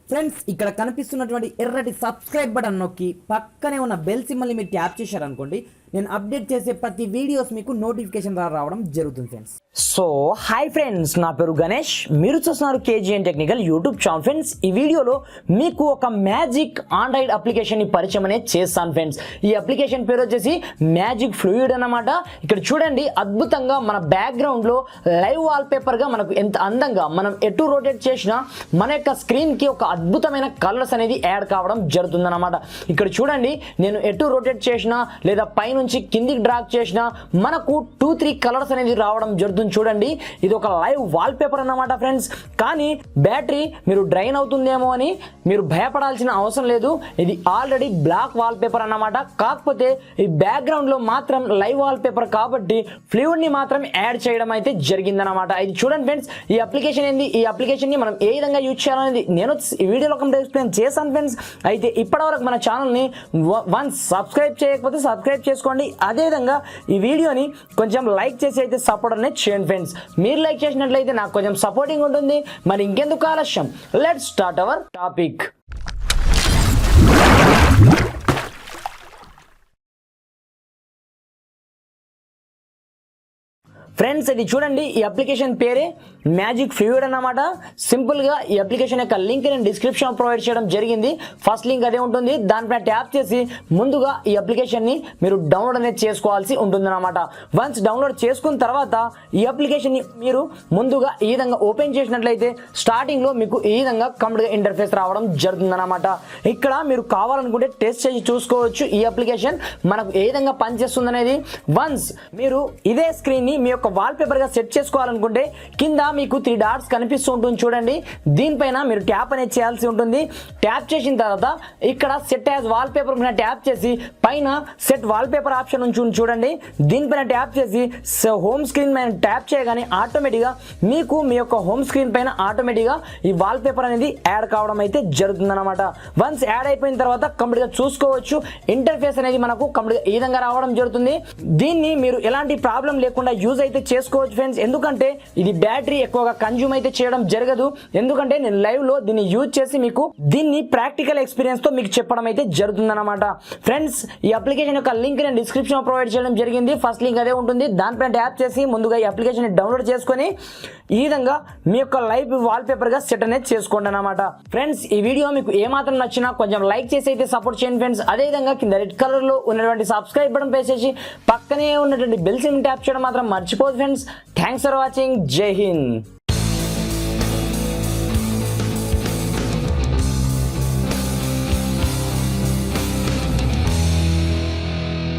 Friends ఇక్కడ కనిపిస్తున్నటువంటి ఎర్రటి సబ్స్క్రైబ్ బటన్ నొక్కి పక్కనే ఉన్న బెల్ సింబల్ని మీరు ట్యాప్ చేశారనుకోండి, నేను అప్డేట్ చేసే ప్రతి వీడియోస్ మీకు నోటిఫికేషన్ ద్వారా రావడం జరుగుతుంది ఫ్రెండ్స్. సో హాయ్ ఫ్రెండ్స్, నా పేరు గణేష్, మీరు చూస్తున్నారు KGN technical YouTube channel. Friends, ఈ వీడియోలో మీకు ఒక మ్యాజిక్ ఆండ్రాయిడ్ అప్లికేషన్ ని పరిచయం అనేది చేస్తాను ఫ్రెండ్స్. ఈ అప్లికేషన్ పేరు వచ్చేసి మ్యాజిక్ ఫ్లూయిడ్ అన్నమాట. ఇక్కడ చూడండి, అద్భుతంగా మన బ్యాక్గ్రౌండ్ లో లైవ్ వాల్ పేపర్ గా మనకు ఎంత అందంగా మనం ఎటు రొటేట్ చేసినా మన యొక్క స్క్రీన్ కి ఒక అద్భుతమైన కలర్స్ అనేది యాడ్ కావడం జరుగుతుంది అన్నమాట. ఇక్కడ చూడండి, నేను ఎటు రొటేట్ చేసినా లేదా పై నుంచి కిందికి డ్రాగ్ చేసినా మనకు 2-3 కలర్స్ అనేది రావడం జరుగుతుంది. చూడండి, ఇది ఒక లైవ్ వాల్ పేపర్ అన్నమాట ఫ్రెండ్స్. కానీ బ్యాటరీ మీరు డ్రైన్ అవుతుందేమో అని మీరు భయపడాల్సిన అవసరం లేదు. ఇది ఆల్రెడీ బ్లాక్ వాల్ పేపర్ అన్నమాట. కాకపోతే ఈ బ్యాక్గ్రౌండ్ లో మాత్రం లైవ్ వాల్ పేపర్ కాబట్టి ఫ్లూయిడ్ ని మాత్రం యాడ్ చేయడం అయితే జరిగిందనమాట. ఇది చూడండి ఫ్రెండ్స్, ఈ అప్లికేషన్ ఏంది, ఈ అప్లికేషన్ ని మనం ఏ విధంగా యూజ్ చేయాలనేది నేను ఈ వీడియోలో ఎక్స్ప్లెయిన్ చేశాను ఫ్రెండ్స్. అయితే ఇప్పటివరకు మన ఛానల్ ని వన్స్ సబ్స్క్రైబ్ చేయకపోతే సబ్స్క్రైబ్ చేసుకోండి. అదేవిధంగా ఈ వీడియోని కొంచెం లైక్ చేసి అయితే సపోర్ట్ అనేది చేయండి ఫ్రెండ్స్. మీరు లైక్ చేసినట్లయితే నాకు కొంచెం సపోర్టింగ్ ఉంటుంది. మరి ఇంకెందుకు ఆలస్యం, let's start our topic. Friends, ఇది చూడండి, ఈ అప్లికేషన్ పేరే మ్యాజిక్ ఫ్లూయిడ్ అన్నమాట. సింపుల్ గా ఈ అప్లికేషన్ యొక్క లింక్ నేను డిస్క్రిప్షన్ ప్రొవైడ్ చేయడం జరిగింది. ఫస్ట్ లింక్ అదే ఉంటుంది. దానిపైన ట్యాప్ చేసి ముందుగా ఈ అప్లికేషన్ ని మీరు డౌన్లోడ్ అనేది చేసుకోవాల్సి ఉంటుంది అన్నమాట. వన్స్ డౌన్లోడ్ చేసుకున్న తర్వాత ఈ అప్లికేషన్ ని మీరు ముందుగా ఈ విధంగా ఓపెన్ చేసినట్లయితే స్టార్టింగ్ లో మీకు ఈ విధంగా కంప్లీట్ ఇంటర్ఫేస్ రావడం జరుగుతుంది అన్నమాట. ఇక్కడ మీరు కావాలనుకుంటే టెస్ట్ చేసి చూసుకోవచ్చు ఈ అప్లికేషన్ మనకు ఏ విధంగా పనిచేస్తుంది అనేది. వన్స్ మీరు ఇదే స్క్రీన్ ని మీ యొక్క వాల్ పేపర్ గా సెట్ చేసుకోవాలనుకుంటే కింద మీకు 3 డాట్స్ కనిపిస్తూ ఉంటుంది చూడండి. దీనిపైన మీరు ట్యాప్ అనేది చేయాల్సి ఉంటుంది. ట్యాప్ చేసిన తర్వాత ఇక్కడ సెట్ యాజ్ వాల్ పేపర్ మీద ట్యాప్ చేసి పైన సెట్ వాల్ పేపర్ ఆప్షన్ ఉంటుంది చూడండి. దీనిపైన ట్యాప్ చేసి హోమ్ స్క్రీన్ పైన ట్యాప్ చేయగానే ఆటోమేటిక్గా మీకు మీ యొక్క హోమ్ స్క్రీన్ పైన ఆటోమేటిక్గా ఈ వాల్ పేపర్ అనేది యాడ్ కావడం అయితే జరుగుతుంది అనమాట. వన్స్ యాడ్ అయిపోయిన తర్వాత కంప్లీట్ గా చూసుకోవచ్చు. ఇంటర్ఫేస్ అనేది మనకు కంప్లీట్ ఈ విధంగా రావడం జరుగుతుంది. దీన్ని మీరు ఎలాంటి ప్రాబ్లం లేకుండా యూజ్ అయితే చేసుకోవచ్చు ఫ్రెండ్స్. ఎందుకంటే ఇది బ్యాటరీ ఎక్కువగా కన్జ్యూమ్ అయితే చేయడం జరగదు. ఎందుకంటే నేను లైవ్ లో దీన్ని యూజ్ చేసి మీకు దీన్ని ప్రాక్టికల్ ఎక్స్పీరియన్స్ తో మీకు చెప్పడం అయితే జరుగుతుంది అనమాట. ఫ్రెండ్స్, ఈ అప్లికేషన్ యొక్క లింక్ నేను డిస్క్రిప్షన్ ప్రొవైడ్ చేయడం జరిగింది. ఫస్ట్ లింక్ అదే ఉంటుంది. దానిపైన ట్యాప్ చేసి ముందుగా ఈ అప్లికేషన్ డౌన్లోడ్ చేసుకొని ఈ విధంగా మీ యొక్క లైవ్ వాల్ పేపర్ గా సెట్ అనేది చేసుకోండి అనమాట. ఫ్రెండ్స్, ఈ వీడియో మీకు ఏమాత్రం నచ్చినా కొంచెం లైక్ చేసి అయితే సపోర్ట్ చేయండి ఫ్రెండ్స్. అదే విధంగా కింద రెడ్ కలర్ లో ఉన్నటువంటి సబ్స్క్రైబ్ బటన్ ప్రెస్ చేసి పక్కనే ఉన్నటువంటి బెల్ సింబల్ ట్యాప్ చేయడం మాత్రం మర్చిపోదు ఫ్రెండ్స్. Thanks for watching. జై హింద్.